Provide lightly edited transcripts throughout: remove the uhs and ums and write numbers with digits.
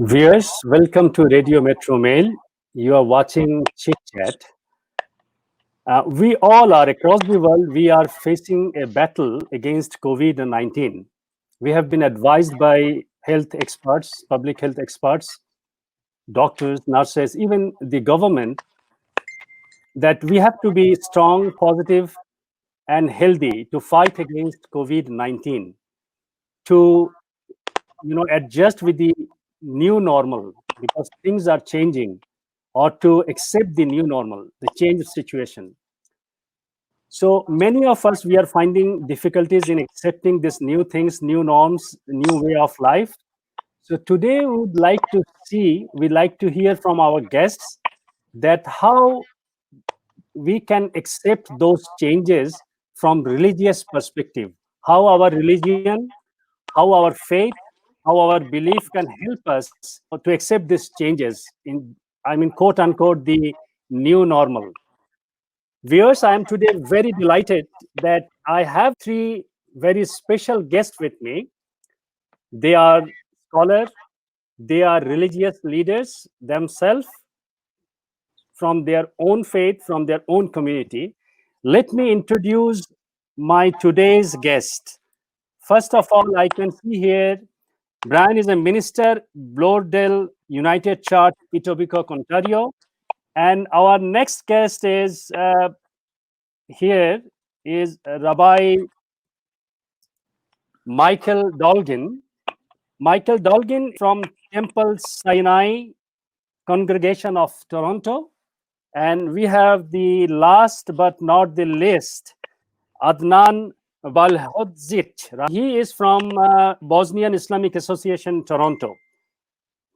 Viewers, welcome to Radio Metro Mail. You are watching Chit Chat. We all are across the world, we are facing a battle against COVID-19. We have been advised by health experts, public health experts, doctors, nurses, even the government, that we have to be strong, positive, and healthy to fight against COVID-19, to adjust with the new normal because things are changing, or to accept the new normal, the changed situation. So many of us, we are finding difficulties in accepting these new things, new norms, new way of life. So today we'd like to hear from our guests that how we can accept those changes from religious perspective, how our religion, how our faith, how our belief can help us to accept these changes in, I mean, quote unquote, the new normal. Viewers, I am today very delighted that I have three very special guests with me. They are scholars, they are religious leaders themselves from their own faith, from their own community. Let me introduce my today's guest. First of all, I can see here Brian is a minister, Bloordale United Church, Etobicoke, Ontario. And our next guest is here is Rabbi Michael Dolgin. Michael Dolgin from Temple Sinai Congregation of Toronto. And we have the last but not the least, Adnan Balhodzit. He is from Bosnian Islamic Association, Toronto.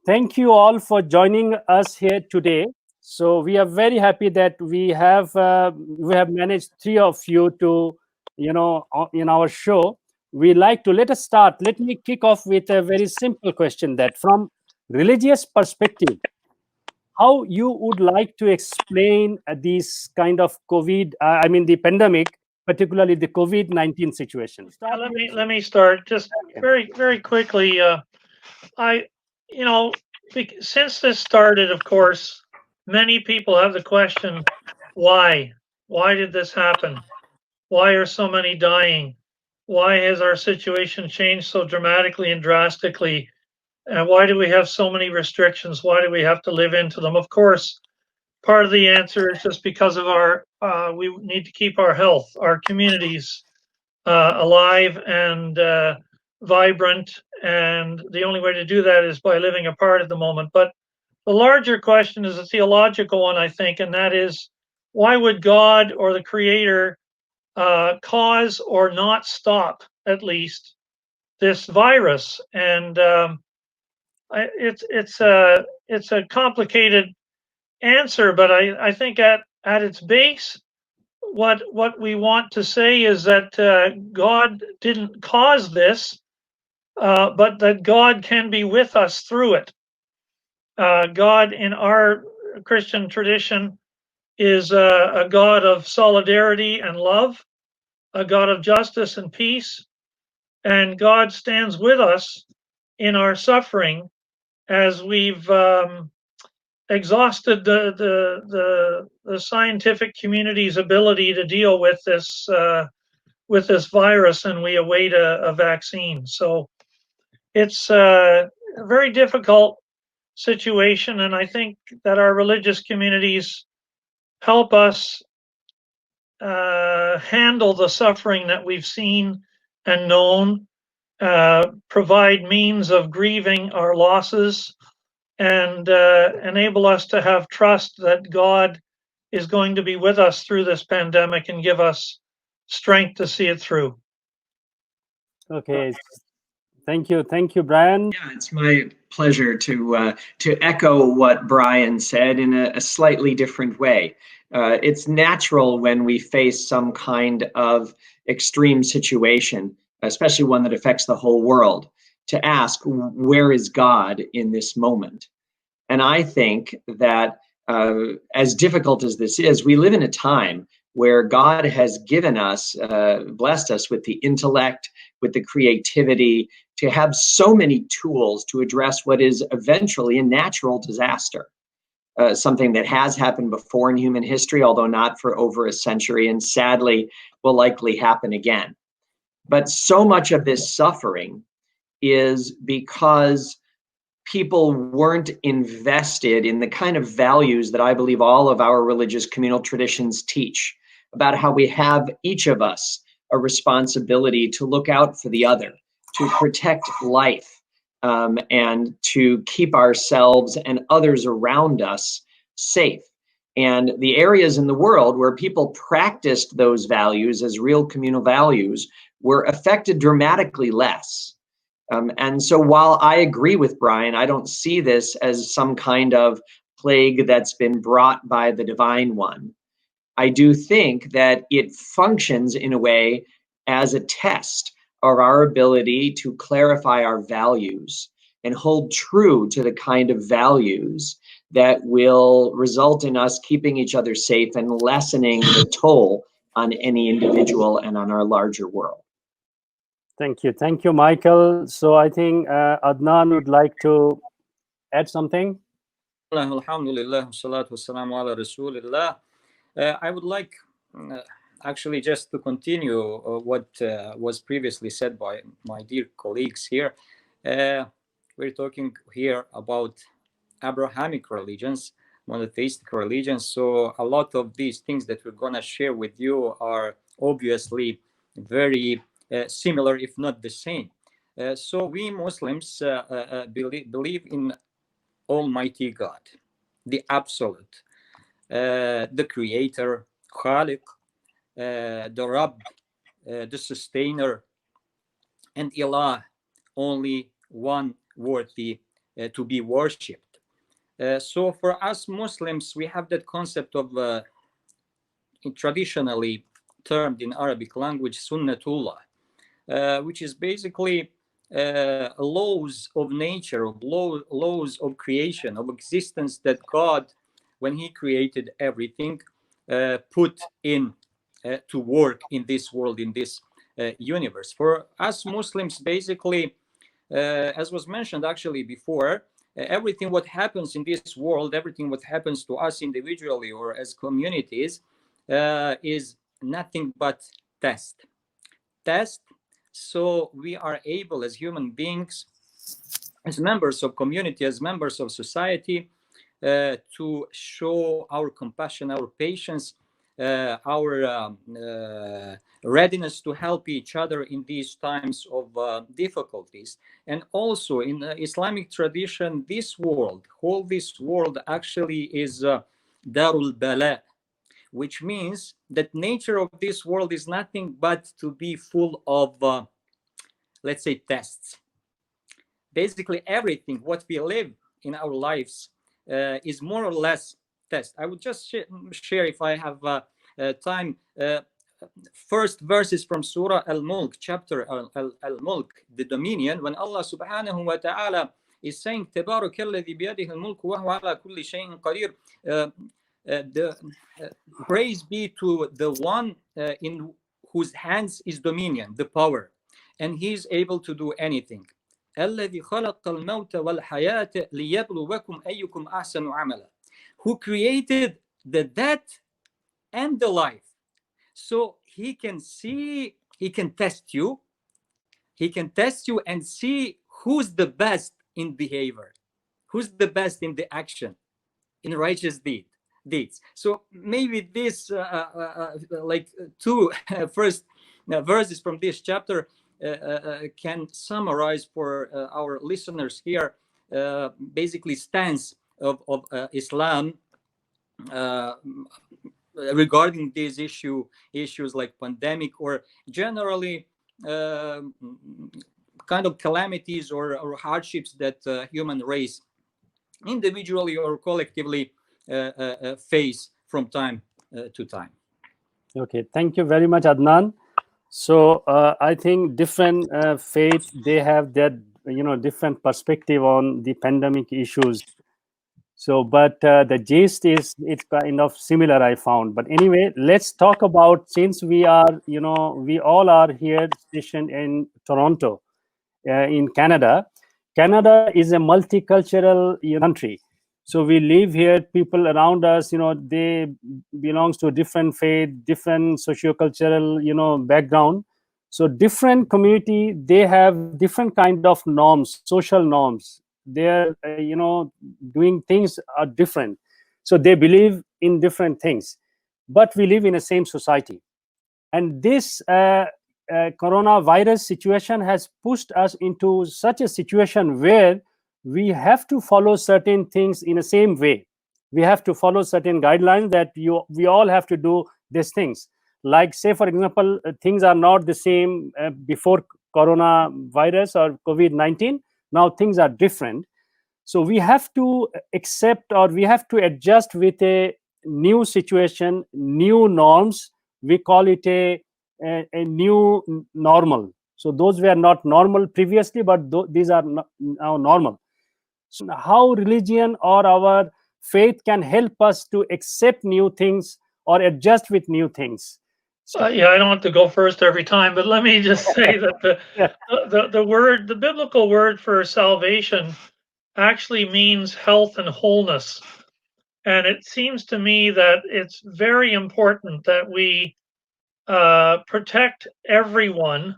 Thank you all for joining us here today. So we are very happy that we have managed three of you to, in our show. Let us start. Let me kick off with a very simple question that from religious perspective, how you would like to explain this kind of the pandemic, particularly the COVID-19 situation. Let me start just very quickly. Since this started, of course, many people have the question, why? Why did this happen? Why are so many dying? Why has our situation changed so dramatically and drastically? And why do we have so many restrictions? Why do we have to live into them? Of course, part of the answer is just because of we need to keep our health, our communities alive and vibrant. And the only way to do that is by living apart at the moment. But the larger question is a theological one, I think, and that is, why would God or the Creator cause or not stop, at least, this virus? And it's a complicated answer, but I think at its base, what we want to say is that God didn't cause this, but that God can be with us through it. God, in our Christian tradition, is a God of solidarity and love, a God of justice and peace, and God stands with us in our suffering as we've exhausted the scientific community's ability to deal with this virus, and we await a vaccine. So it's a very difficult situation, and I think that our religious communities help us handle the suffering that we've seen and known, provide means of grieving our losses, and enable us to have trust that God is going to be with us through this pandemic and give us strength to see it through. Okay, thank you, Brian. Yeah, it's my pleasure to echo what Brian said in a slightly different way. It's natural when we face some kind of extreme situation, especially one that affects the whole world, to ask, where is God in this moment? And I think that as difficult as this is, we live in a time where God has given us, blessed us with the intellect, with the creativity to have so many tools to address what is eventually a natural disaster. Something that has happened before in human history, although not for over a century, and sadly will likely happen again. But so much of this suffering is because people weren't invested in the kind of values that I believe all of our religious communal traditions teach about how we have, each of us, a responsibility to look out for the other, to protect life, and to keep ourselves and others around us safe. And the areas in the world where people practiced those values as real communal values were affected dramatically less. And so while I agree with Brian, I don't see this as some kind of plague that's been brought by the divine one. I do think that it functions in a way as a test of our ability to clarify our values and hold true to the kind of values that will result in us keeping each other safe and lessening the toll on any individual and on our larger world. Thank you, Michael. So I think Adnan would like to add something. Alhamdulillah, salatu wassalamu ala rasulillah. I would like actually just to continue what was previously said by my dear colleagues here. We're talking here about Abrahamic religions, monotheistic religions. So a lot of these things that we're going to share with you are obviously very similar, if not the same. So we Muslims believe in Almighty God, the Absolute, the Creator, Khaliq, the Rabb, the Sustainer, and Ilah, only one worthy to be worshipped. So for us Muslims, we have that concept of traditionally termed in Arabic language Sunnatullah, which is basically laws of nature, laws of creation, of existence that God, when he created everything, put in to work in this world, in this universe. For us Muslims, basically, as was mentioned actually before, everything what happens in this world, everything what happens to us individually or as communities is nothing but test. So we are able as human beings, as members of community, as members of society, to show our compassion, our patience, our readiness to help each other in these times of difficulties. And also in the Islamic tradition, this world actually is Darul Bala, which means that nature of this world is nothing but to be full of, let's say, tests. Basically, everything what we live in our lives is more or less test. I would just share, if I have time, first verses from Surah Al-Mulk, chapter Al-Mulk, the dominion, when Allah subhanahu wa ta'ala is saying, تبارك الذي بيده الملك وهو على كل شيء قدير. Praise be to the one in whose hands is dominion, the power, and he is able to do anything. الذي خلق الموت والحياة ليبلوكم أيكم أحسن عملا. Who created the death and the life. So he can test you. He can test you and see who's the best in behavior, who's the best in the action, in righteous deeds. So maybe this like two first verses from this chapter can summarize for our listeners here basically stance of Islam regarding these issues like pandemic or generally kind of calamities or hardships that human race individually or collectively face from time to time. Okay, thank you very much, Adnan. So I think different faiths, they have that different perspective on the pandemic issues. So, but the gist is it's kind of similar, I found. But anyway, let's talk about, since we are we all are here stationed in Toronto, in Canada. Canada is a multicultural country. So we live here, people around us, they belongs to different faith, different sociocultural, background. So different community, they have different kind of norms, social norms. They're, doing things are different. So they believe in different things, but we live in the same society. And this coronavirus situation has pushed us into such a situation where we have to follow certain things in the same way. We have to follow certain guidelines that we all have to do these things. Like, say, for example, things are not the same before coronavirus or COVID-19. Now things are different. So we have to accept, or we have to adjust with a new situation, new norms. We call it a new normal. So those were not normal previously, but these are now normal. So how religion or our faith can help us to accept new things or adjust with new things? Yeah, I don't have to go first every time, but let me just say that Yeah. the biblical word for salvation actually means health and wholeness. And it seems to me that it's very important that we protect everyone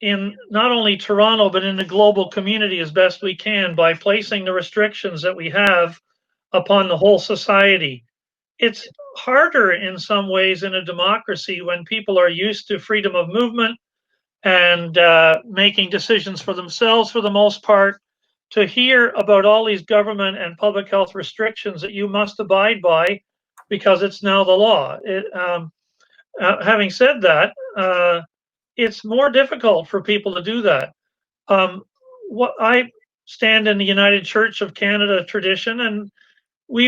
in not only Toronto, but in the global community as best we can by placing the restrictions that we have upon the whole society. It's harder in some ways in a democracy when people are used to freedom of movement and making decisions for themselves for the most part, to hear about all these government and public health restrictions that you must abide by because it's now the law. Having said that, it's more difficult for people to do that. What I stand in the United Church of Canada tradition, and we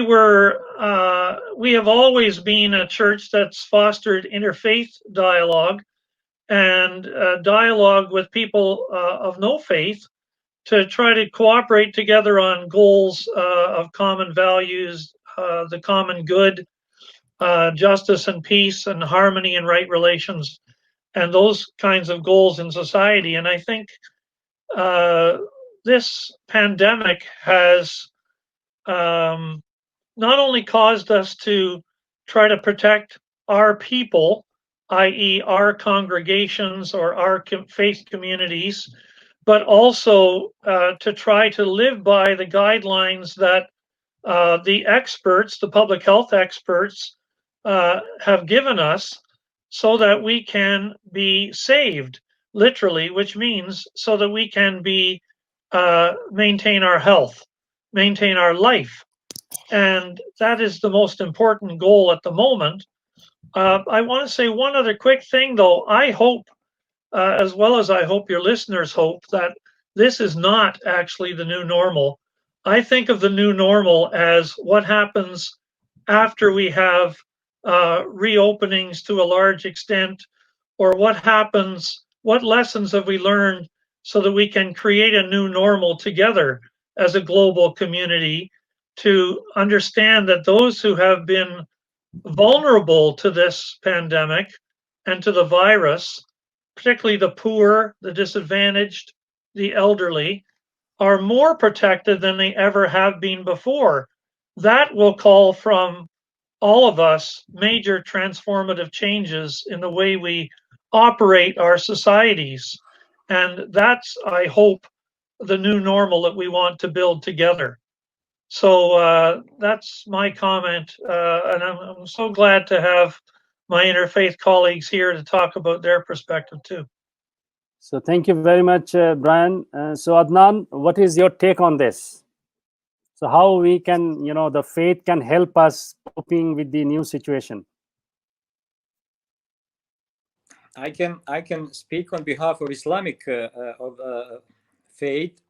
have always been a church that's fostered interfaith dialogue and dialogue with people of no faith to try to cooperate together on goals of common values, the common good, justice and peace and harmony and right relations, and those kinds of goals in society. And I think this pandemic has not only caused us to try to protect our people, i.e., our congregations or our faith communities, but also to try to live by the guidelines that the experts, the public health experts, have given us so that we can be saved, literally, which means so that we can be maintain our health, maintain our life. And that is the most important goal at the moment. I want to say one other quick thing, though. I hope, as well as I hope your listeners hope, that this is not actually the new normal. I think of the new normal as what happens after we have reopenings to a large extent, or what happens, what lessons have we learned so that we can create a new normal together as a global community to understand that those who have been vulnerable to this pandemic and to the virus, particularly the poor, the disadvantaged, the elderly, are more protected than they ever have been before. That will call from all of us major transformative changes in the way we operate our societies. And that's, I hope, the new normal that we want to build together. So that's my comment. And I'm so glad to have my interfaith colleagues here to talk about their perspective too. So thank you very much, Brian. So Adnan, what is your take on this? So how we can, the faith can help us coping with the new situation? I can speak on behalf of Islamic faith.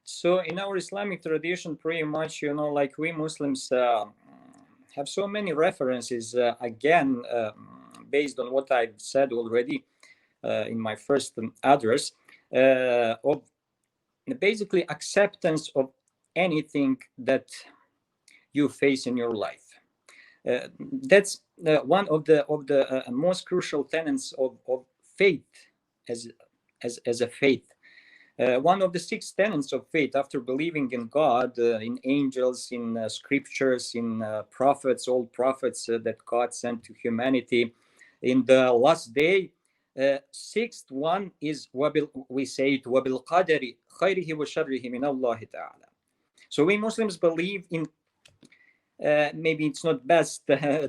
So in our Islamic tradition, pretty much, like we Muslims have so many references, again, based on what I've said already in my first address, of basically acceptance of anything that you face in your life. That's one of the most crucial tenets of faith as a faith. One of the 6 tenets of faith, after believing in God, in angels, in scriptures, in prophets, all prophets that God sent to humanity in the last day. Sixth one is we say it wabil qadari khayrihi wa sharrihi min Allah ta'ala. So we Muslims believe in maybe it's not best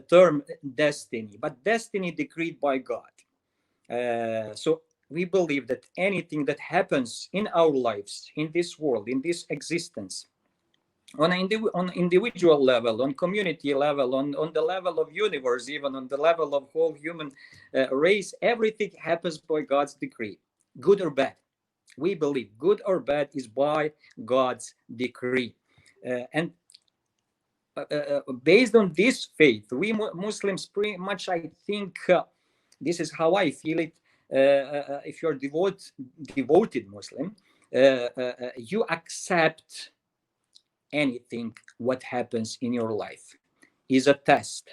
term destiny, but destiny decreed by God. So we believe that anything that happens in our lives, in this world, in this existence, on individual level, on community level, on the level of universe, even on the level of whole human race, everything happens by God's decree, good or bad. We believe good or bad is by God's decree. And based on this faith, we Muslims pretty much, I think, this is how I feel it. If you're devoted Muslim, you accept anything what happens in your life is a test.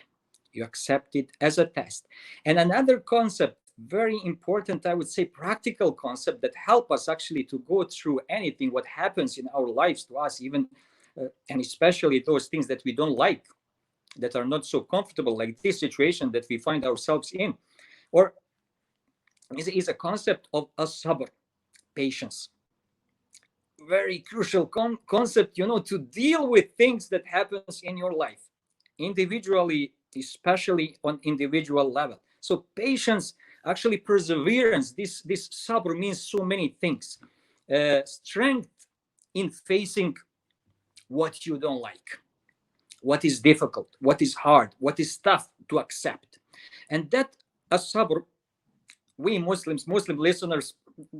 You accept it as a test. And another concept, very important, I would say, practical concept that help us actually to go through anything what happens in our lives to us, even and especially those things that we don't like, that are not so comfortable, like this situation that we find ourselves in, or is a concept of as-sabr, patience. Very crucial concept, to deal with things that happens in your life, individually, especially on individual level. So patience, actually perseverance, this sabr means so many things. Strength in facing what you don't like, what is difficult, what is hard, what is tough to accept. And that as-sabr, we Muslim listeners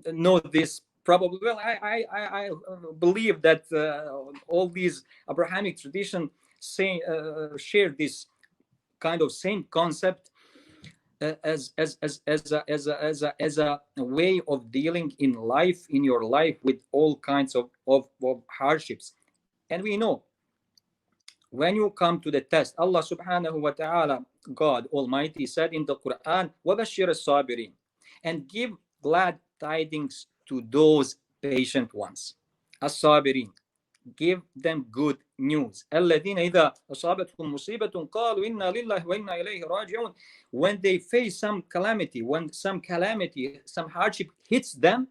know this probably well. I believe that all these Abrahamic traditions share this kind of same concept as a way of dealing in life, in your life, with all kinds of hardships. And we know when you come to the test, Allah subhanahu wa ta'ala, God Almighty, said in the Quran, وَبَشِّرَ الصَّابِرِينَ, and give glad tidings to those patient ones. As-sabirin, give them good news. الَّذِينَ إِذَا أَصَابَتْهُمْ مُصِيبَةٌ قَالُوا إِنَّا لِلَّهِ وَإِنَّا إِلَيْهِ رَاجِعُونَ. When they face some calamity, when some calamity, some hardship hits them,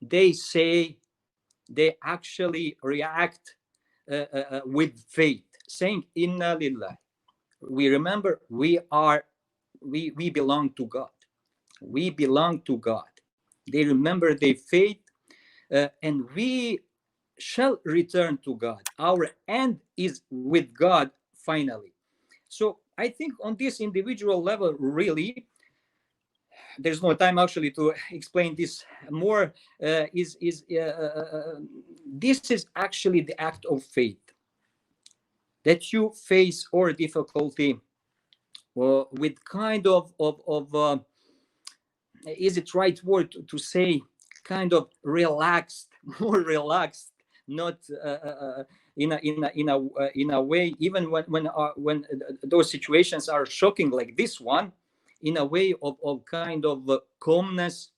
they say, they actually react with faith, saying Inna Lillah. We remember we belong to God. We belong to God. They remember their faith, and we shall return to God. Our end is with God finally. So I think on this individual level, really, there's no time actually to explain this more. This is actually the act of faith, that you face or difficulty with kind of is it right word to say, kind of relaxed, more relaxed, not in a way, even when those situations are shocking like this one, in a way of kind of calmness,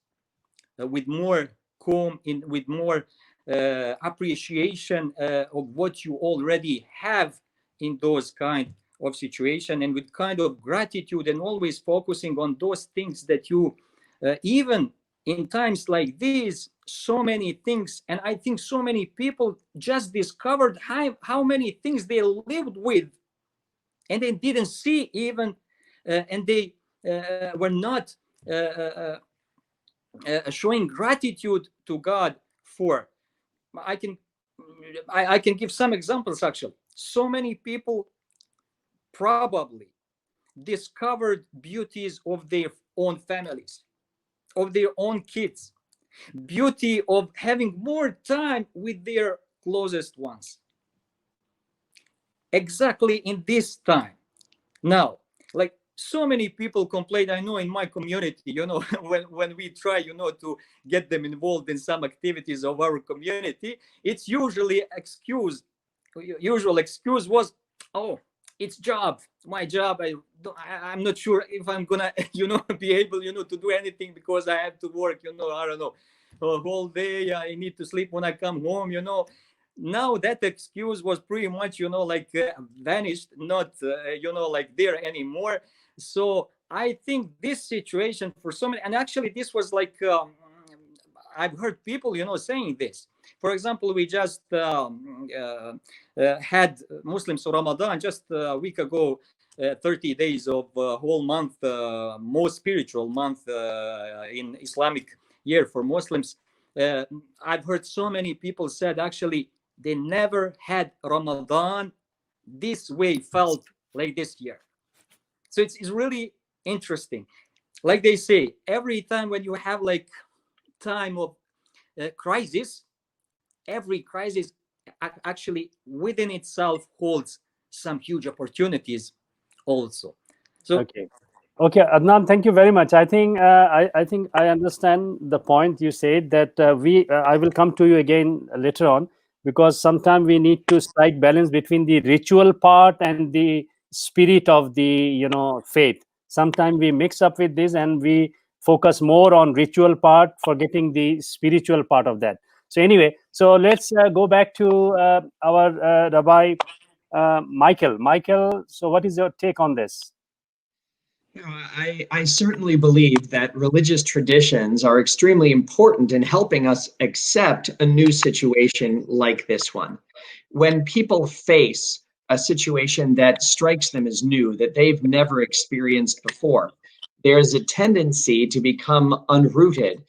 with more calm, with more appreciation of what you already have in those kind of situation, and with kind of gratitude, and always focusing on those things that you even in times like these, so many things, and I think so many people just discovered how many things they lived with and they didn't see even, and they were not showing gratitude to God for. I can give some examples actually. So many people probably discovered beauties of their own families, of their own kids, beauty of having more time with their closest ones. Exactly in this time. Now, like so many people complain, I know in my community, when we try, to get them involved in some activities of our community, it's usually usual excuse was, oh, it's job, my job. I'm not sure if I'm gonna, be able, to do anything because I have to work, I don't know, a whole day. I need to sleep when I come home, Now that excuse was pretty much, like vanished, not, like there anymore. So I think this situation for so many, and actually this was like, I've heard people, saying this. For example, we just had Muslims Ramadan just a week ago, 30 days of whole month, most spiritual month in Islamic year for Muslims. I've heard so many people said actually they never had Ramadan this way, felt like this year. So it's really interesting. Like they say, every time when you have like time of crisis, every crisis actually within itself holds some huge opportunities also. So Okay, Adnan, thank you very much. I think I understand the point you said that I will come to you again later on, because sometimes we need to strike balance between the ritual part and the spirit of the faith. Sometimes we mix up with this and we focus more on ritual part, forgetting the spiritual part of that. So anyway, so let's go back to our Rabbi Michael. Michael, so what is your take on this? I certainly believe that religious traditions are extremely important in helping us accept a new situation like this one. When people face a situation that strikes them as new, that they've never experienced before, there's a tendency to become unrooted,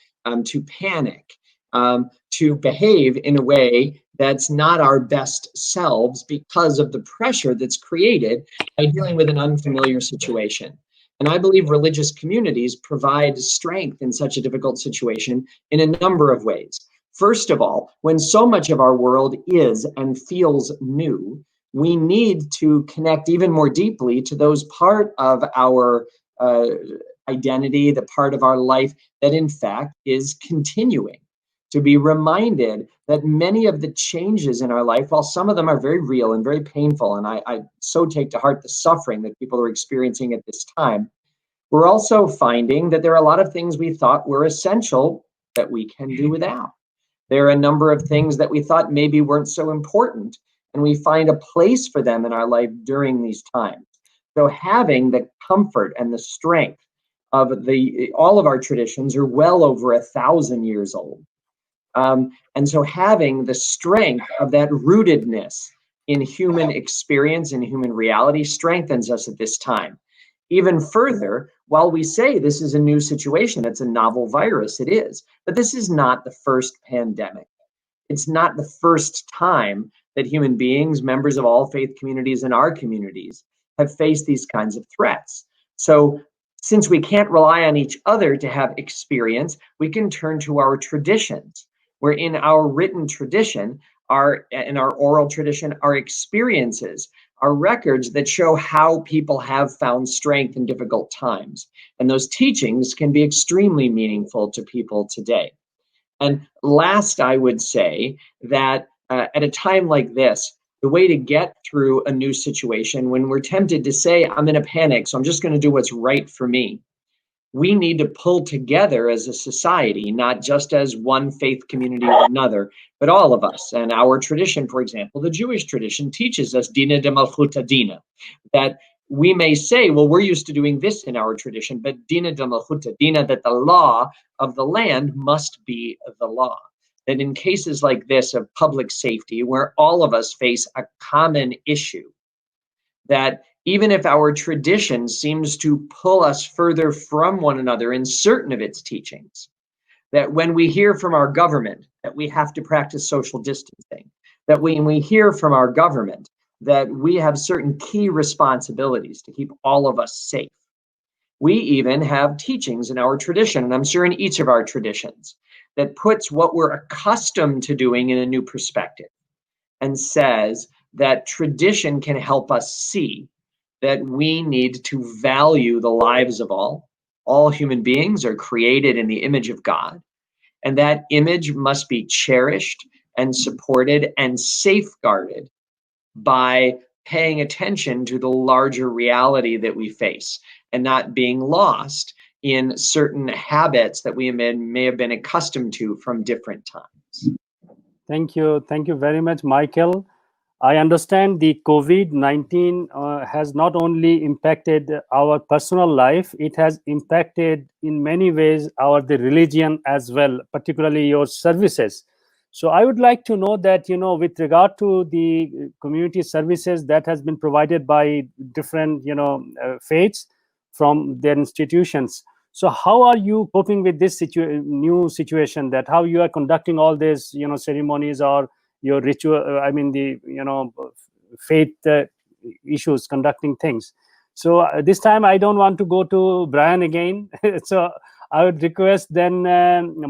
to panic, to behave in a way that's not our best selves because of the pressure that's created by dealing with an unfamiliar situation. And I believe religious communities provide strength in such a difficult situation in a number of ways. First of all, when so much of our world is and feels new, we need to connect even more deeply to those part of our identity, the part of our life that in fact is continuing. To be reminded that many of the changes in our life, while some of them are very real and very painful, and I so take to heart the suffering that people are experiencing at this time, we're also finding that there are a lot of things we thought were essential that we can do without. There are a number of things that we thought maybe weren't so important, and we find a place for them in our life during these times. So having the comfort and the strength of all of our traditions are well over 1,000 years old. And so having the strength of that rootedness in human experience and human reality strengthens us at this time. Even further, while we say this is a new situation, it's a novel virus, it is, but this is not the first pandemic. It's not the first time that human beings, members of all faith communities in our communities, have faced these kinds of threats. So since we can't rely on each other to have experience, we can turn to our traditions, where in our written tradition, in our oral tradition, our experiences are records that show how people have found strength in difficult times. And those teachings can be extremely meaningful to people today. And last, I would say that at a time like this, the way to get through a new situation, when we're tempted to say, I'm in a panic, so I'm just going to do what's right for me, we need to pull together as a society, not just as one faith community or another, but all of us. And our tradition, for example, the Jewish tradition teaches us dina de malchuta dina, that we may say, well, we're used to doing this in our tradition, but dina de malchuta dina, that the law of the land must be the law. That in cases like this of public safety, where all of us face a common issue, that even if our tradition seems to pull us further from one another in certain of its teachings, that when we hear from our government that we have to practice social distancing, that when we hear from our government that we have certain key responsibilities to keep all of us safe, we even have teachings in our tradition, and I'm sure in each of our traditions, that puts what we're accustomed to doing in a new perspective and says that tradition can help us see that we need to value the lives of all. All human beings are created in the image of God, and that image must be cherished and supported and safeguarded by paying attention to the larger reality that we face and not being lost in certain habits that we may have been accustomed to from different times. Thank you. Thank you very much, Michael. I understand the COVID-19 has not only impacted our personal life, it has impacted in many ways the religion as well, particularly your services. So I would like to know that, with regard to the community services that has been provided by different, faiths from their institutions. So how are you coping with this new situation, that how you are conducting all these, ceremonies or your ritual, the faith issues, conducting things. So this time I don't want to go to Brian again. So I would request then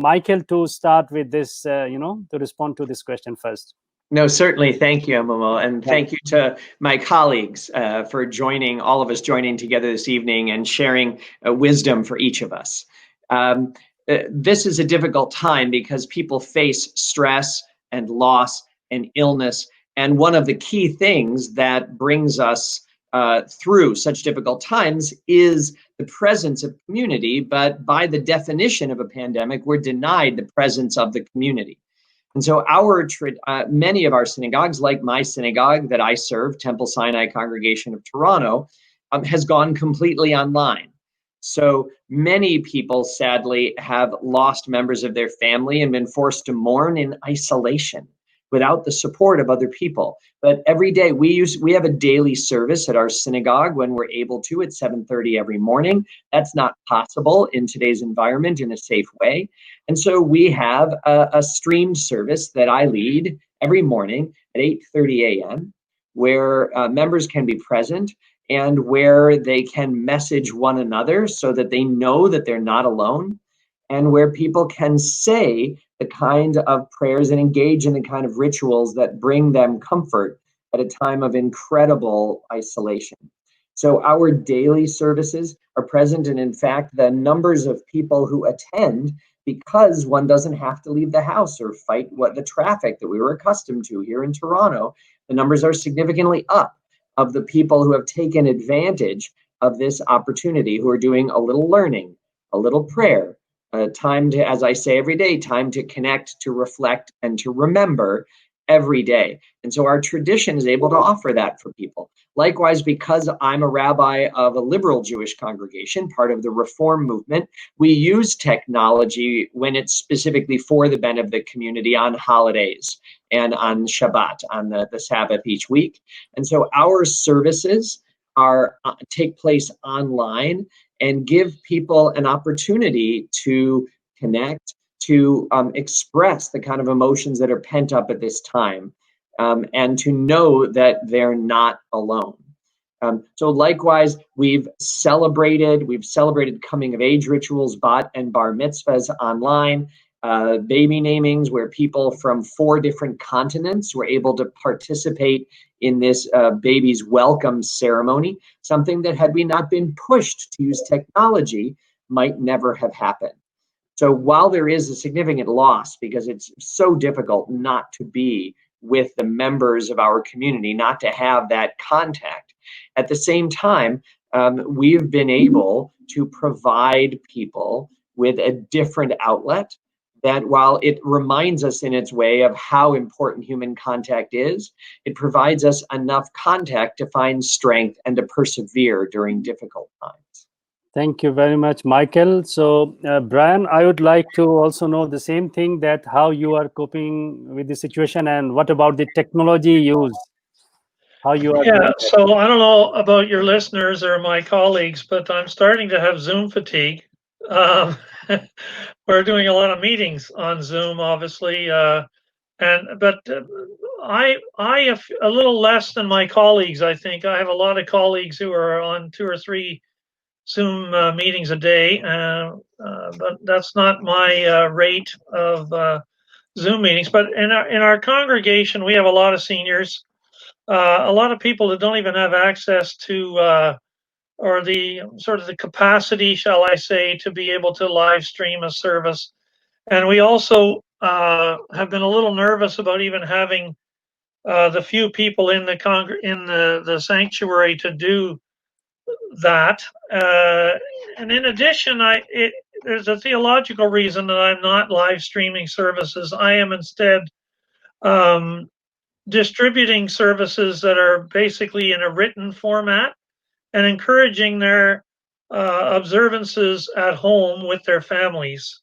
Michael to start with this, to respond to this question first. No, certainly. Thank you, Momo. And thank you to my colleagues for all of us joining together this evening and sharing wisdom for each of us. This is a difficult time because people face stress and loss and illness. And one of the key things that brings us through such difficult times is the presence of community. But by the definition of a pandemic, we're denied the presence of the community. And so many of our synagogues, like my synagogue that I serve, Temple Sinai Congregation of Toronto, has gone completely online. So many people, sadly, have lost members of their family and been forced to mourn in isolation without the support of other people. But every day we have a daily service at our synagogue when we're able to at 7:30 every morning. That's not possible in today's environment in a safe way. And so we have a streamed service that I lead every morning at 8:30 a.m. where members can be present and where they can message one another so that they know that they're not alone, and where people can say the kind of prayers and engage in the kind of rituals that bring them comfort at a time of incredible isolation. So our daily services are present, and in fact, the numbers of people who attend, because one doesn't have to leave the house or fight the traffic that we were accustomed to here in Toronto, the numbers are significantly up of the people who have taken advantage of this opportunity, who are doing a little learning, a little prayer, time to, as I say every day, time to connect, to reflect, and to remember every day. And so our tradition is able to offer that for people. Likewise, because I'm a rabbi of a liberal Jewish congregation, part of the Reform movement, we use technology when it's specifically for the benefit of the community on holidays and on Shabbat, on the Sabbath each week. And so our services take place online and give people an opportunity to connect, to express the kind of emotions that are pent up at this time, and to know that they're not alone. So likewise, we've celebrated coming of age rituals, bat and bar mitzvahs online, baby namings where people from 4 different continents were able to participate in this baby's welcome ceremony, something that had we not been pushed to use technology might never have happened. So while there is a significant loss, because it's so difficult not to be with the members of our community, not to have that contact, at the same time, we've been able to provide people with a different outlet that, while it reminds us in its way of how important human contact is, it provides us enough contact to find strength and to persevere during difficult times. Thank you very much, Michael. So, Brian, I would like to also know the same thing, that how you are coping with the situation, and what about the technology used? How you are doing that? So I don't know about your listeners or my colleagues, but I'm starting to have Zoom fatigue. We're doing a lot of meetings on Zoom, obviously, but I have a little less than my colleagues. I think I have a lot of colleagues who are on 2 or 3 Zoom meetings a day, but that's not my rate of Zoom meetings. But in our congregation, we have a lot of seniors, a lot of people that don't even have access to or the sort of the capacity, shall I say, to be able to live stream a service. And we also have been a little nervous about even having the few people in the sanctuary to do that. And in addition, there's a theological reason that I'm not live streaming services. I am instead distributing services that are basically in a written format and encouraging their observances at home with their families.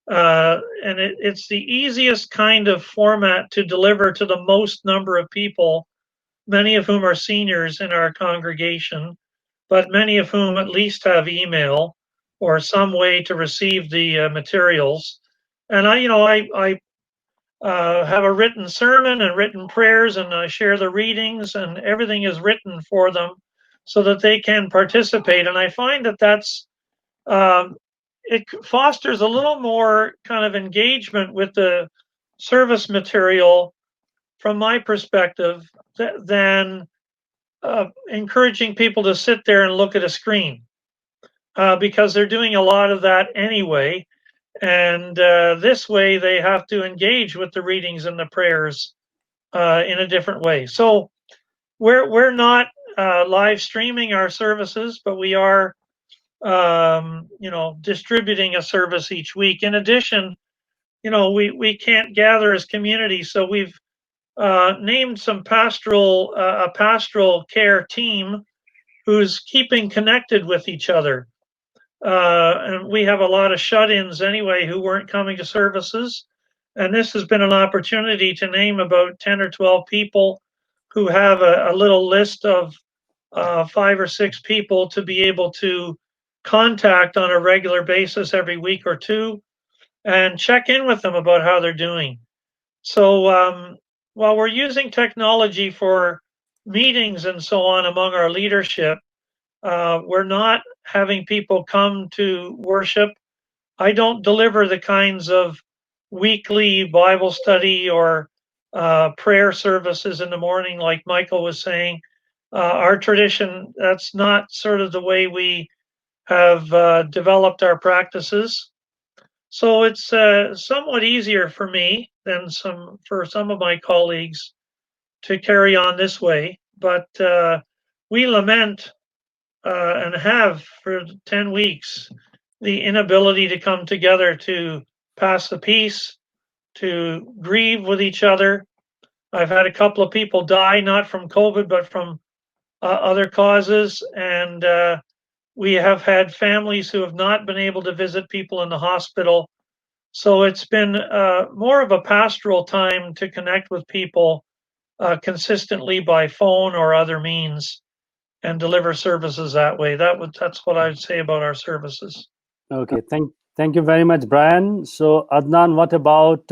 And it's the easiest kind of format to deliver to the most number of people, many of whom are seniors in our congregation, but many of whom at least have email or some way to receive the materials. And I have a written sermon and written prayers, and I share the readings, and everything is written for them so that they can participate. And I find that it fosters a little more kind of engagement with the service material from my perspective than encouraging people to sit there and look at a screen, because they're doing a lot of that anyway. And this way they have to engage with the readings and the prayers in a different way. So we're not live streaming our services, but we are distributing a service each week. In addition, we can't gather as community, so we've named a pastoral care team who's keeping connected with each other. And we have a lot of shut-ins anyway who weren't coming to services. And this has been an opportunity to name about 10 or 12 people who have a little list of 5 or 6 people to be able to contact on a regular basis every week or two and check in with them about how they're doing. So while we're using technology for meetings and so on among our leadership, we're not having people come to worship. I don't deliver the kinds of weekly Bible study or prayer services in the morning, like Michael was saying. Our tradition, that's not sort of the way we have developed our practices. So it's somewhat easier for me than for some of my colleagues to carry on this way. But we lament and have for 10 weeks the inability to come together to pass the peace, to grieve with each other. I've had a couple of people die, not from COVID, but from other causes. And we have had families who have not been able to visit people in the hospital. So it's been more of a pastoral time to connect with people consistently by phone or other means and deliver services that way. That's what I'd say about our services. Okay, thank you very much, Brian. So Adnan, what about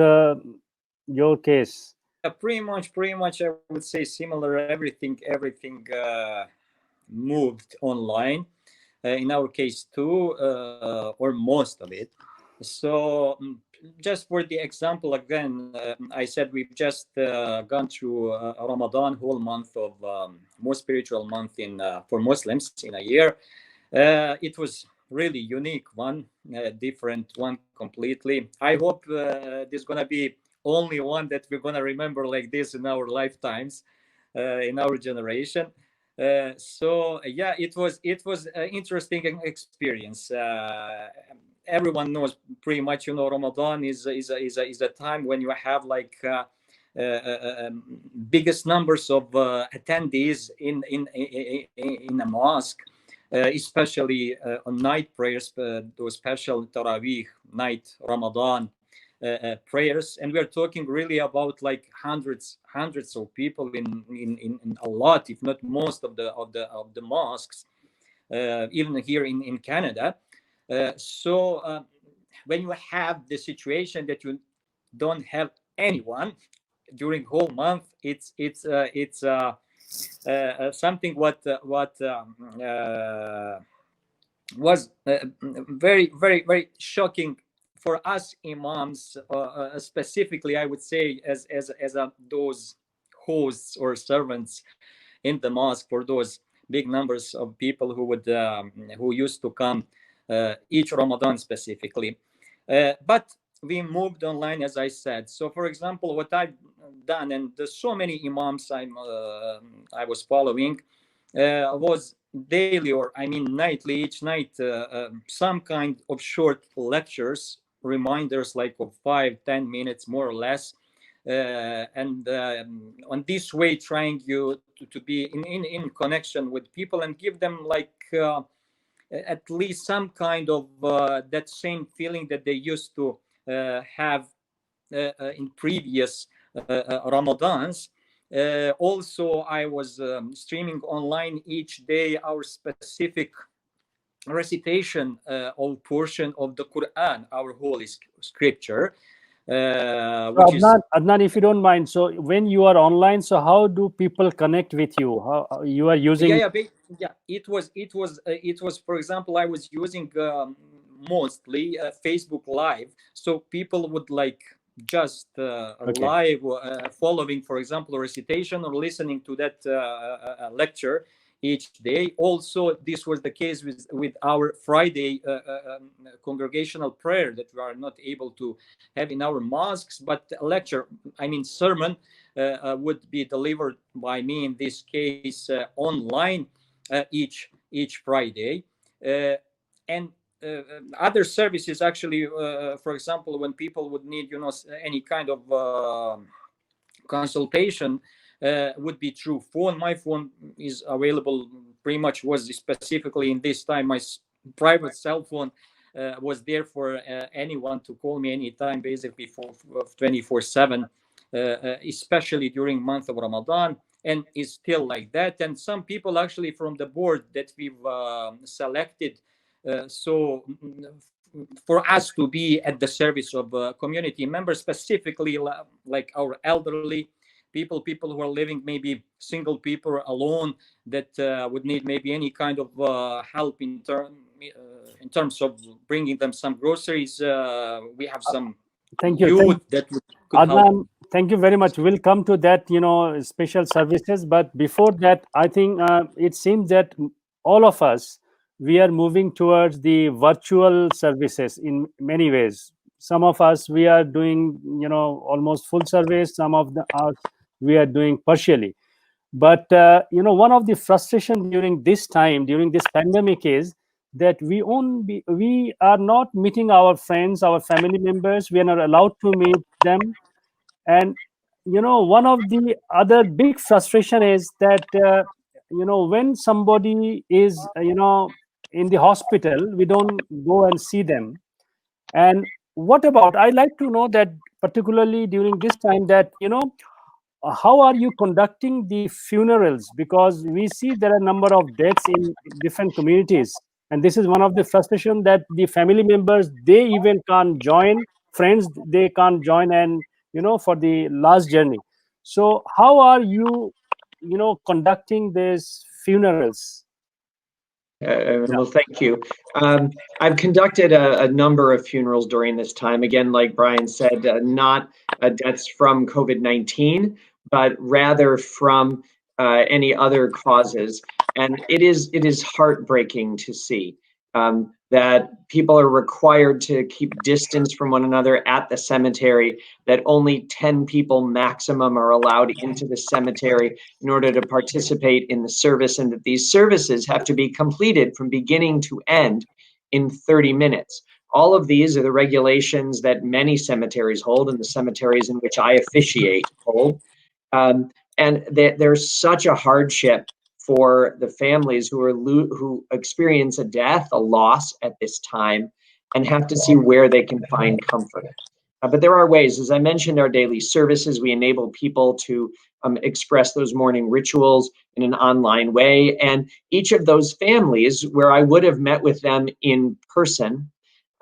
your case? Pretty much, I would say similar. Everything moved online. In our case too, or most of it. So just for the example again, I said we've just gone through Ramadan, whole month of most spiritual month for Muslims in a year. It was really unique one, different one completely. I hope there's gonna be only one that we're gonna remember like this in our lifetimes, in our generation. So yeah, it was an interesting experience. Everyone knows pretty much, Ramadan is a time when you have like biggest numbers of attendees in a mosque, especially on night prayers, those special Taraweeh night Ramadan prayers, and we're talking really about like hundreds of people in a lot, if not most of the mosques, even here in Canada. So when you have the situation that you don't have anyone during whole month, it's something what was very, very, very shocking for us imams, specifically, I would say, as those hosts or servants in the mosque, for those big numbers of people who used to come each Ramadan specifically. But we moved online, as I said. So, for example, what I've done, and there's so many imams I was following, was daily, or I mean nightly, each night, some kind of short lectures, reminders like of 5-10 minutes, more or less. And on this way, trying you to be in connection with people and give them like at least some kind of that same feeling that they used to have in previous Ramadans. Also, I was streaming online each day our specific recitation of portion of the Quran, our holy scripture, which is Adnan, if you don't mind, so when you are online, so how do people connect with you? How you are using? yeah. It was, for example, I was using mostly Facebook Live, so people would like just Okay. live following, for example, recitation or listening to that lecture each day. Also, this was the case with our Friday congregational prayer that we are not able to have in our mosques, but lecture, I mean sermon, would be delivered by me in this case online each Friday, and other services actually. For example, when people would need, any kind of consultation, would be through phone. My phone is available. Pretty much was specifically in this time. My private cell phone was there for anyone to call me anytime, basically for 24/7, especially during month of Ramadan, and is still like that. And some people actually from the board that we've selected, so for us to be at the service of community members, specifically like our elderly people who are living, maybe single people alone, that would need maybe any kind of help in terms of bringing them some groceries. We have some Thank you. youth that could help. Adnan, thank you very much. We'll come to that, special services. But before that, I think it seems that all of us, we are moving towards the virtual services in many ways. Some of us, we are doing, almost full service. Some of us, we are doing partially. But one of the frustration during this time, during this pandemic, is that we are not meeting our friends, our family members. We are not allowed to meet them. And one of the other big frustration is that when somebody is in the hospital, we don't go and see them. And what about, I like to know that, particularly during this time, that how are you conducting the funerals? Because we see there are a number of deaths in different communities, and this is one of the frustration, that the family members, they even can't join, friends they can't join, and for the last journey. So how are you conducting these funerals? Well, thank you. I've conducted a number of funerals during this time. Again, like Brian said, not deaths from COVID-19, but rather from any other causes. And it is heartbreaking to see that people are required to keep distance from one another at the cemetery, that only 10 people maximum are allowed into the cemetery in order to participate in the service, and that these services have to be completed from beginning to end in 30 minutes. All of these are the regulations that many cemeteries hold, and the cemeteries in which I officiate hold. And there's such a hardship for the families who experience a death, a loss at this time, and have to see where they can find comfort. But there are ways. As I mentioned, our daily services, we enable people to express those morning rituals in an online way. And each of those families where I would have met with them in person,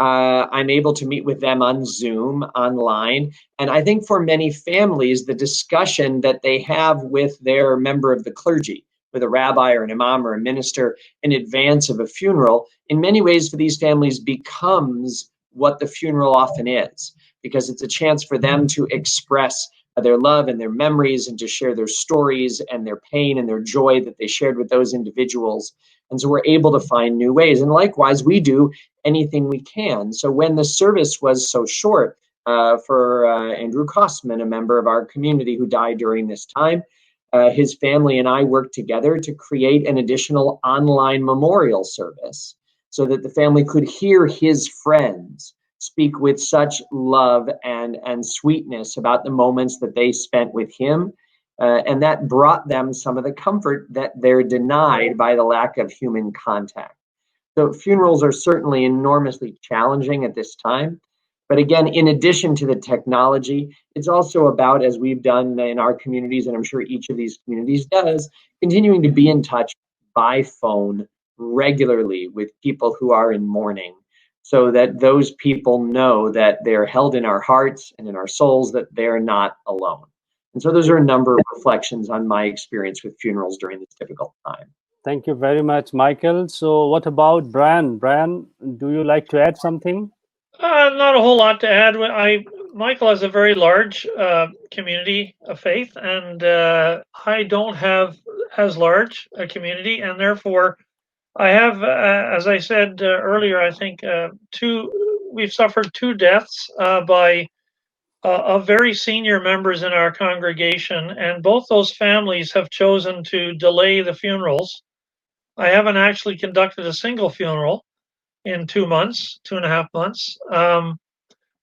I'm able to meet with them on Zoom, online. And I think for many families, the discussion that they have with their member of the clergy, with a rabbi or an imam or a minister in advance of a funeral, in many ways for these families becomes what the funeral often is, because it's a chance for them to express their love and their memories, and to share their stories and their pain and their joy that they shared with those individuals. And so we're able to find new ways. And likewise, we do anything we can. So when the service was so short, for Andrew Kosman, a member of our community who died during this time. His family and I worked together to create an additional online memorial service so that the family could hear his friends speak with such love and sweetness about the moments that they spent with him. And that brought them some of the comfort that they're denied by the lack of human contact. So funerals are certainly enormously challenging at this time. But again, in addition to the technology, it's also about, as we've done in our communities, and I'm sure each of these communities does, continuing to be in touch by phone regularly with people who are in mourning, so that those people know that they're held in our hearts and in our souls, that they're not alone. And so those are a number of reflections on my experience with funerals during this difficult time. Thank you very much, Michael. So what about Brian? Brian, do you like to add something? Not a whole lot to add. Michael has a very large community of faith, and I don't have as large a community, and therefore I have, as I said earlier, I think we've suffered 2 deaths by of very senior members in our congregation, and both those families have chosen to delay the funerals. I haven't actually conducted a single funeral in 2 months, 2.5 months.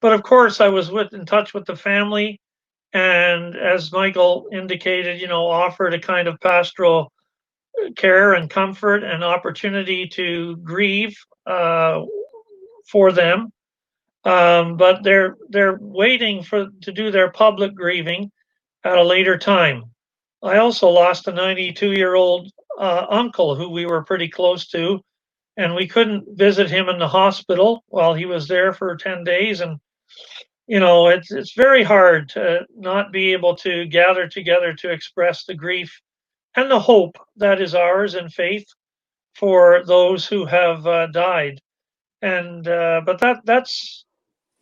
But of course, I was in touch with the family, and as Michael indicated, offered a kind of pastoral care and comfort and opportunity to grieve for them. But they're waiting to do their public grieving at a later time. I also lost a 92-year-old uncle who we were pretty close to, and we couldn't visit him in the hospital while he was there for 10 days. And it's very hard to not be able to gather together to express the grief and the hope that is ours and faith for those who have died. And but that's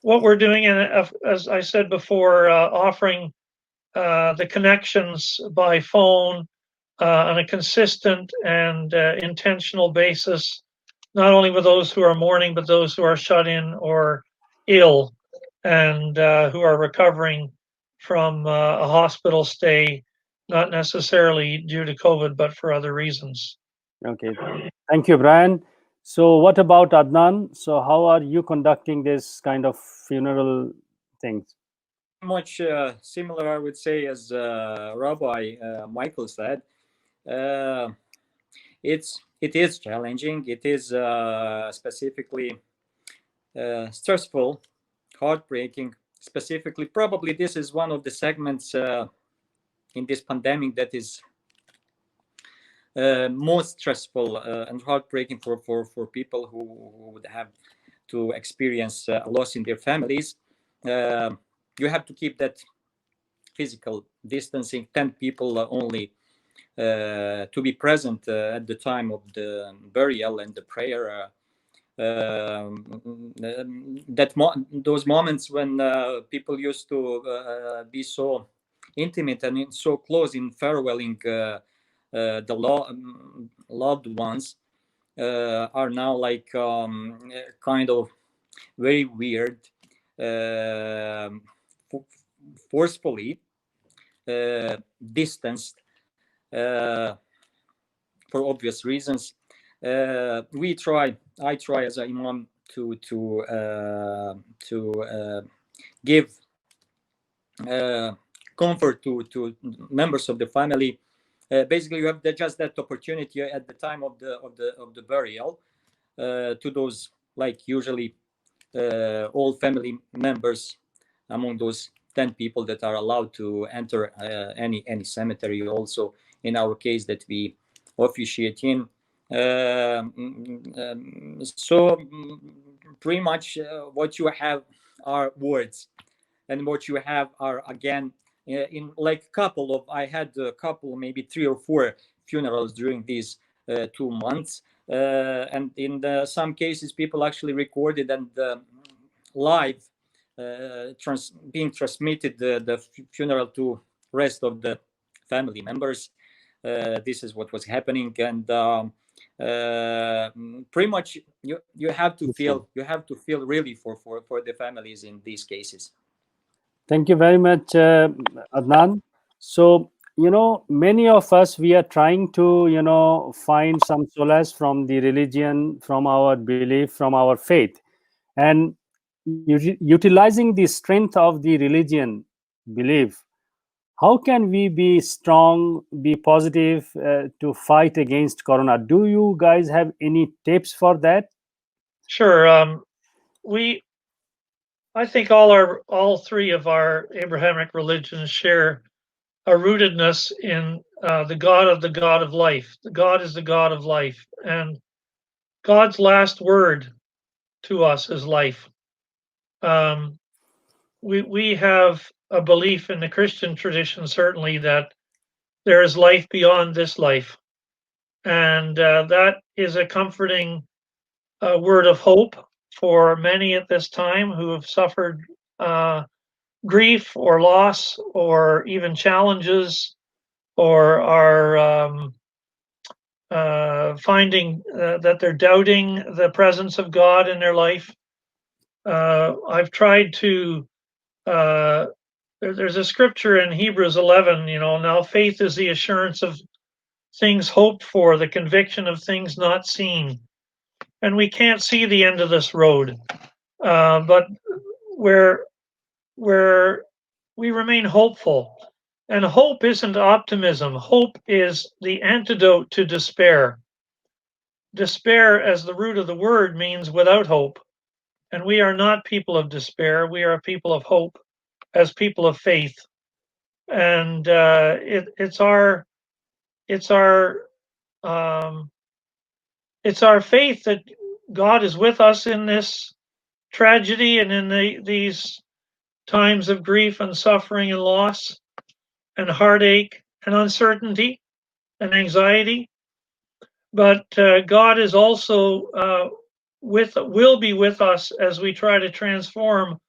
what we're doing. And as I said before, offering the connections by phone on a consistent and intentional basis, not only with those who are mourning, but those who are shut in or ill, and who are recovering from a hospital stay, not necessarily due to COVID, but for other reasons. Okay, thank you, Brian. So what about Adnan? So how are you conducting this kind of funeral things? Much similar, I would say, as Rabbi Michael said. It is challenging. It is specifically stressful, heartbreaking. Specifically, probably this is one of the segments in this pandemic that is most stressful and heartbreaking for people who would have to experience a loss in their families. You have to keep that physical distancing, 10 people only to be present at the time of the burial and the prayer. Those moments when people used to be so intimate and so close in farewelling the loved ones are now like kind of very weird, forcefully distanced for obvious reasons. I try as an imam to give comfort to members of the family. Basically, you have just that opportunity at the time of the burial to those, like, usually all family members among those 10 people that are allowed to enter any cemetery. Also, in our case, that we officiate in. So pretty much what you have are words, and what you have are, again, in like I had a couple, maybe 3 or 4 funerals during these 2 months, and in some cases people actually recorded and live being transmitted the funeral to rest of the family members. This is what was happening, and pretty much you have to feel really for the families in these cases. Thank you very much, Adnan. So, many of us, we are trying to, find some solace from the religion, from our belief, from our faith. And utilizing the strength of the religion belief, how can we be strong, be positive to fight against Corona? Do you guys have any tips for that? Sure. I think all three of our Abrahamic religions share a rootedness in the God of life. The God is the God of life, and God's last word to us is life. We have a belief in the Christian tradition, certainly, that there is life beyond this life, and that is a comforting word of hope for many at this time who have suffered grief or loss or even challenges or are finding that they're doubting the presence of God in their life. I've tried to, there's a scripture in Hebrews 11, now faith is the assurance of things hoped for, the conviction of things not seen. And we can't see the end of this road, but where we remain hopeful. And hope isn't optimism. Hope is the antidote to despair. Despair, as the root of the word, means without hope. And we are not people of despair. We are a people of hope, as people of faith. And it's our faith that God is with us in this tragedy and in these times of grief and suffering and loss and heartache and uncertainty and anxiety. But God is also will be with us as we try to transform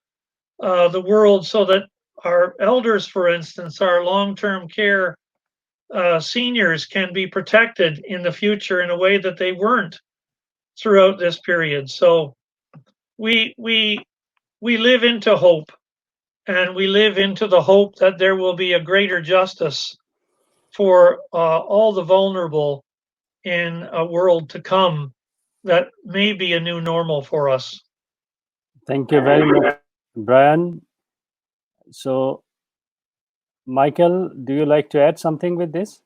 the world so that our elders, for instance, our long-term care seniors can be protected in the future in a way that they weren't throughout this period. So we live into hope, and we live into the hope that there will be a greater justice for all the vulnerable in a world to come that may be a new normal for us. Thank you very much, Brian. So, Michael, do you like to add something with this?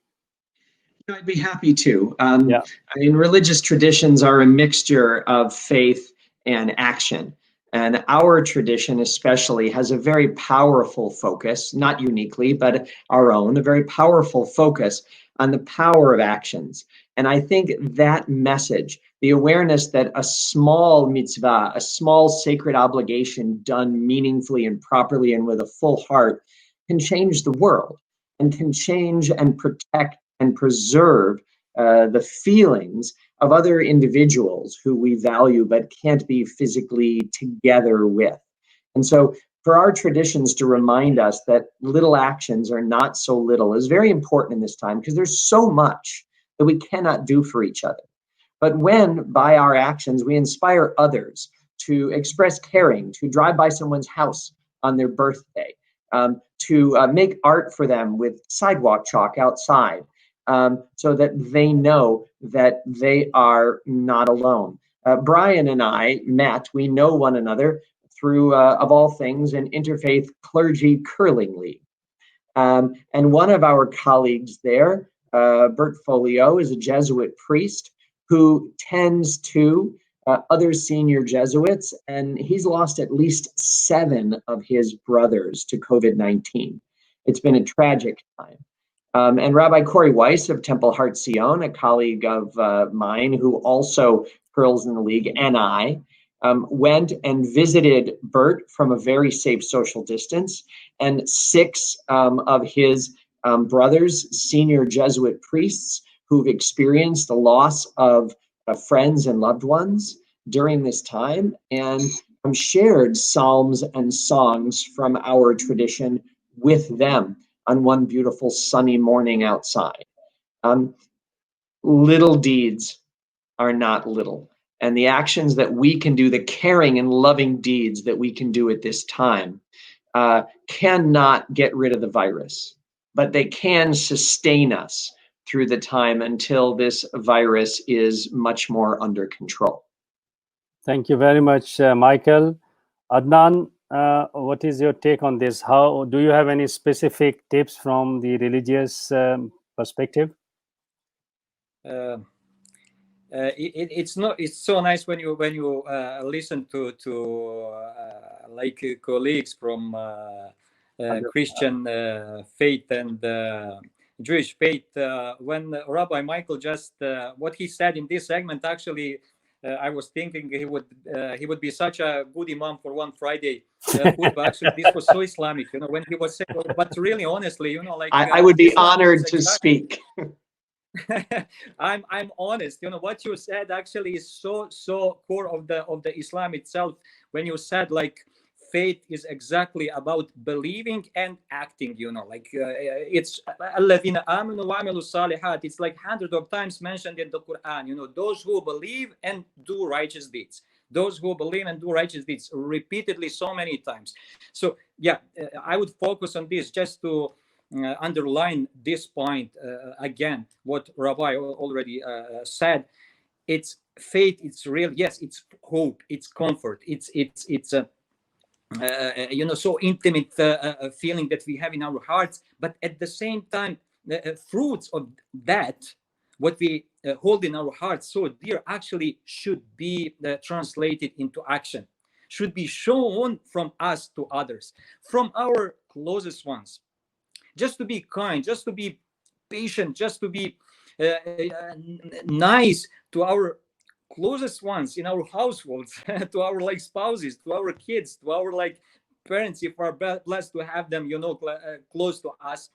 I'd be happy to. Yeah. I mean, religious traditions are a mixture of faith and action. And our tradition, especially, has a very powerful focus, not uniquely, but our own, a very powerful focus on the power of actions. And I think that message, the awareness that a small mitzvah, a small sacred obligation done meaningfully and properly and with a full heart, can change the world and can change and protect and preserve the feelings of other individuals who we value but can't be physically together with. And so for our traditions to remind us that little actions are not so little is very important in this time, because there's so much that we cannot do for each other. But when by our actions we inspire others to express caring, to drive by someone's house on their birthday, to make art for them with sidewalk chalk outside, so that they know that they are not alone. Brian and I met, we know one another through, of all things, an interfaith clergy curling league. And one of our colleagues there, Bert Folio, is a Jesuit priest who tends to other senior Jesuits, and he's lost at least 7 of his brothers to COVID-19. It's been a tragic time. And Rabbi Corey Weiss of Temple Heart Zion, a colleague of mine who also curls in the league, and I went and visited Bert from a very safe social distance, and 6 of his brothers, senior Jesuit priests, who've experienced the loss of friends and loved ones during this time, and shared psalms and songs from our tradition with them on one beautiful sunny morning outside. Little deeds are not little. And the actions that we can do, the caring and loving deeds that we can do at this time, cannot get rid of the virus, but they can sustain us through the time until this virus is much more under control. Thank you very much, Michael. Adnan, what is your take on this? How do you have any specific tips from the religious perspective? It's not. It's so nice when you listen to like colleagues from Christian faith and Jewish faith. When Rabbi Michael just what he said in this segment, actually, I was thinking he would be such a good imam for one Friday. But actually, this was so Islamic, when he was saying. But really, honestly, like I would be Islam honored to exactly, speak. I'm honest. What you said actually is so core of the Islam itself. When you said like faith is exactly about believing and acting. Like it's الذين آمنوا وعملوا الصالحات. It's like hundreds of times mentioned in the Quran. Those who believe and do righteous deeds. Those who believe and do righteous deeds, repeatedly so many times. So yeah, I would focus on this just to underline this point again, what Rabbi already said. It's faith, it's real, yes, it's hope, it's comfort, it's so intimate feeling that we have in our hearts, but at the same time fruits of that, what we hold in our hearts so dear, actually should be translated into action, should be shown from us to others, from our closest ones. Just to be kind, just to be patient, just to be nice to our closest ones in our households, to our like spouses, to our kids, to our like parents, if we're blessed to have them, close to us,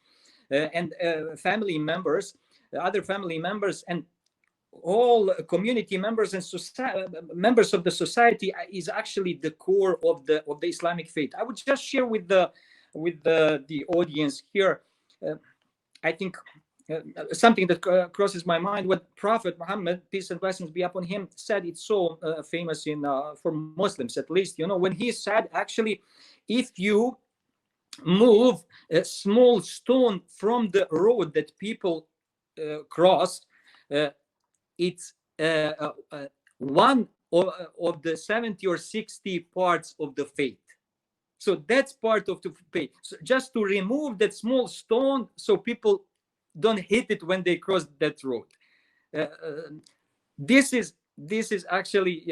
and family members, other family members, and all community members and members of the society is actually the core of the Islamic faith. I would just share with the audience here. I think something that crosses my mind, what Prophet Muhammad, peace and blessings be upon him, said. It's so famous for Muslims, at least. When he said, actually, if you move a small stone from the road that people cross, it's one of the 70 or 60 parts of the faith. So that's part of the faith. So just to remove that small stone so people don't hit it when they cross that road. This is actually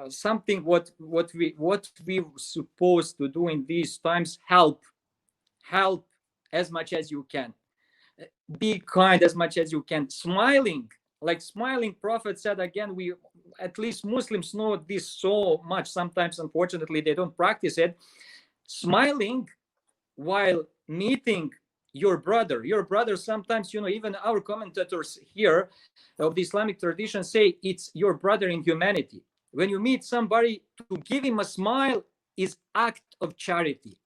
something what we supposed to do in these times. Help as much as you can. Be kind as much as you can. Smiling. Prophet said again, we, at least Muslims, know this so much. Sometimes, unfortunately, they don't practice it. Smiling while meeting your brother. Sometimes, even our commentators here of the Islamic tradition say it's your brother in humanity. When you meet somebody, to give him a smile is act of charity.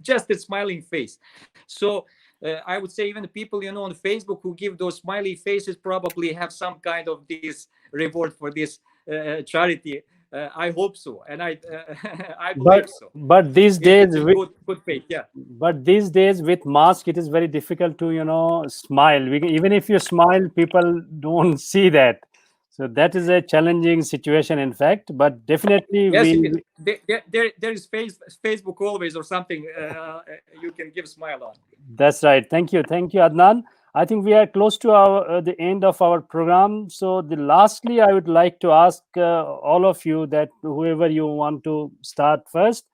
Just a smiling face. So I would say even the people on Facebook who give those smiley faces probably have some kind of this reward for this charity. I hope so, and I believe so. But these days, good faith, yeah. But these days with mask, it is very difficult to smile. Even if you smile, people don't see that. So that is a challenging situation, in fact. But definitely, yes, there is Facebook always or something you can give smile on. That's right. Thank you, Adnan. I think we are close to the end of our program. So, lastly, I would like to ask all of you, that whoever you want to start first,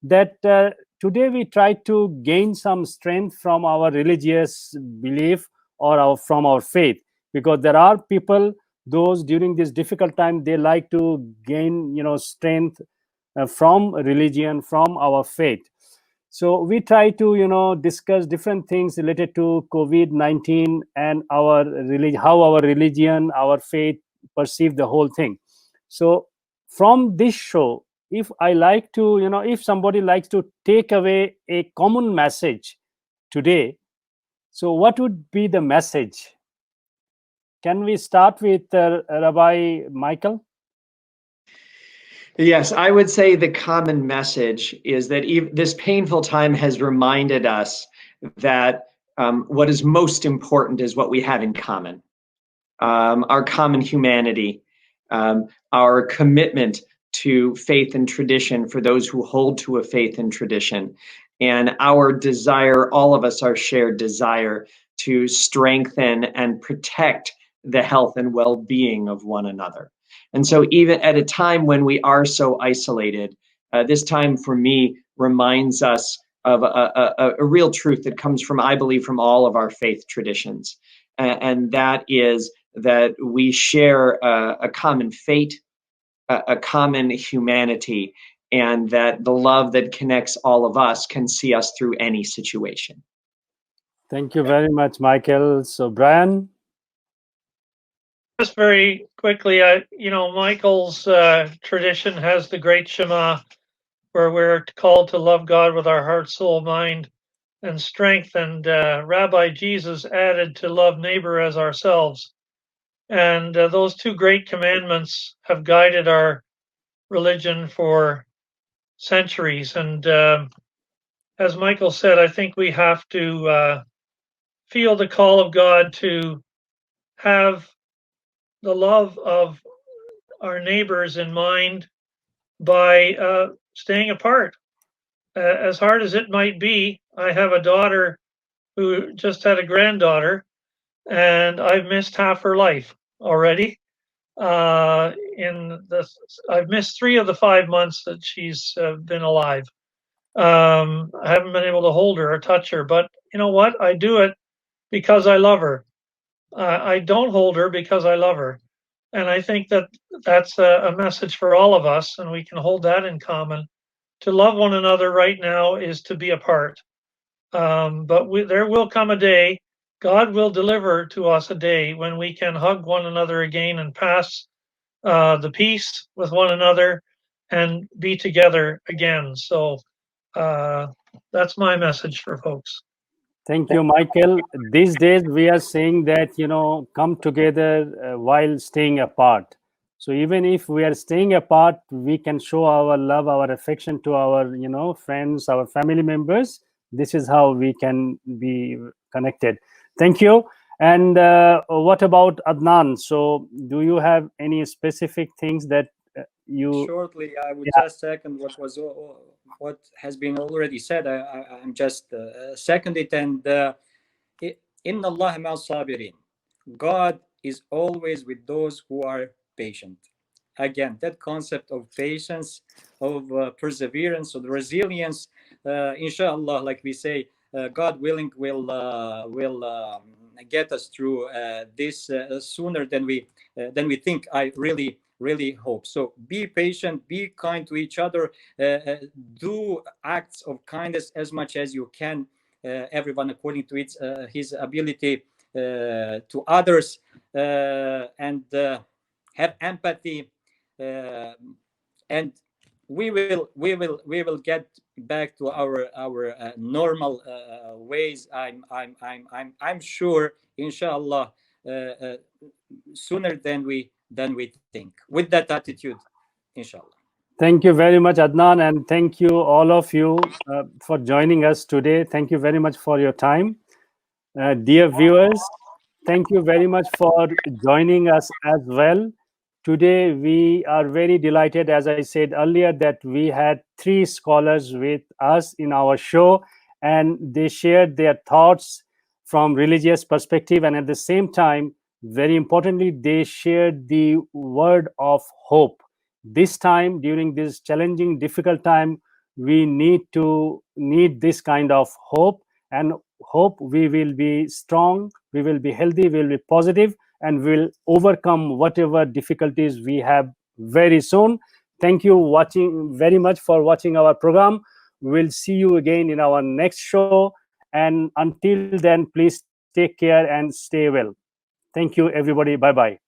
that today we try to gain some strength from our religious belief or from our faith, because there are people, those during this difficult time, they like to gain strength from religion, from our faith. So we try to discuss different things related to COVID-19 and our how our religion, our faith perceive the whole thing. So from this show, if I like to if somebody likes to take away a common message today, so what would be the message? Can we start with Rabbi Michael? Yes, I would say the common message is that this painful time has reminded us that what is most important is what we have in common, our common humanity, our commitment to faith and tradition for those who hold to a faith and tradition, and our desire, all of us, our shared desire to strengthen and protect the health and well-being of one another. And so even at a time when we are so isolated, this time for me reminds us of a real truth that comes from, I believe, from all of our faith traditions. And that is that we share a common fate, a common humanity, and that the love that connects all of us can see us through any situation. Thank you very much, Michael. So, Brian? Just very quickly, Michael's tradition has the great Shema, where we're called to love God with our heart, soul, mind, and strength. And Rabbi Jesus added to love neighbor as ourselves. And those two great commandments have guided our religion for centuries. And as Michael said, I think we have to feel the call of God to have the love of our neighbors in mind by staying apart. As hard as it might be, I have a daughter who just had a granddaughter, and I've missed half her life already. I've missed 3 of the 5 months that she's been alive. I haven't been able to hold her or touch her, but you know what? I do it because I love her. I don't hold her because I love her. And I think that that's a message for all of us, and we can hold that in common. To love one another right now is to be apart. But there will come a day, God will deliver to us a day when we can hug one another again and pass the peace with one another and be together again. So that's my message for folks. Thank you, Michael. These days, we are saying that, come together while staying apart. So even if we are staying apart, we can show our love, our affection to our, friends, our family members. This is how we can be connected. Thank you. And what about Adnan? So do you have any specific things that you... Shortly, I would Yeah. just second what has been already said. I'm just second it. And Inna Allah ma'al sabirin. God is always with those who are patient. Again, that concept of patience, of perseverance, of resilience, inshallah, like we say, God willing, will get us through this sooner than we think. I really hope so. Be patient, be kind to each other, do acts of kindness as much as you can, everyone according to his ability, to others, and have empathy, and we will get back to our normal ways. I'm sure, inshallah, sooner than we think. With that attitude, inshallah. Thank you very much, Adnan, and thank you all of you for joining us today. Thank you very much for your time. Dear viewers, thank you very much for joining us as well. Today, we are very delighted, as I said earlier, that we had 3 scholars with us in our show, and they shared their thoughts from religious perspective, and at the same time, very importantly, they shared the word of hope. This time, during this challenging, difficult time, we need this kind of hope, and hope we will be strong, we will be healthy, we will be positive, and will overcome whatever difficulties we have very soon. Thank you very much for watching our program. We'll see you again in our next show, and until then, please take care and stay well. Thank you, everybody. Bye bye.